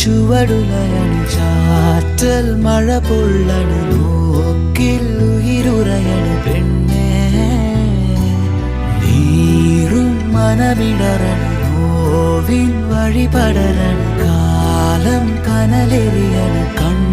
ചുവടുലയണു ചാറ്റൽ മഴ പൊള്ളണു നോക്കിൽ ഉയിരുറയണു പെണ്ണേ നീറും മനമിടറണു നോവിൻ വഴിപടരണു കാലം കനലെറിയണു കണ്ണു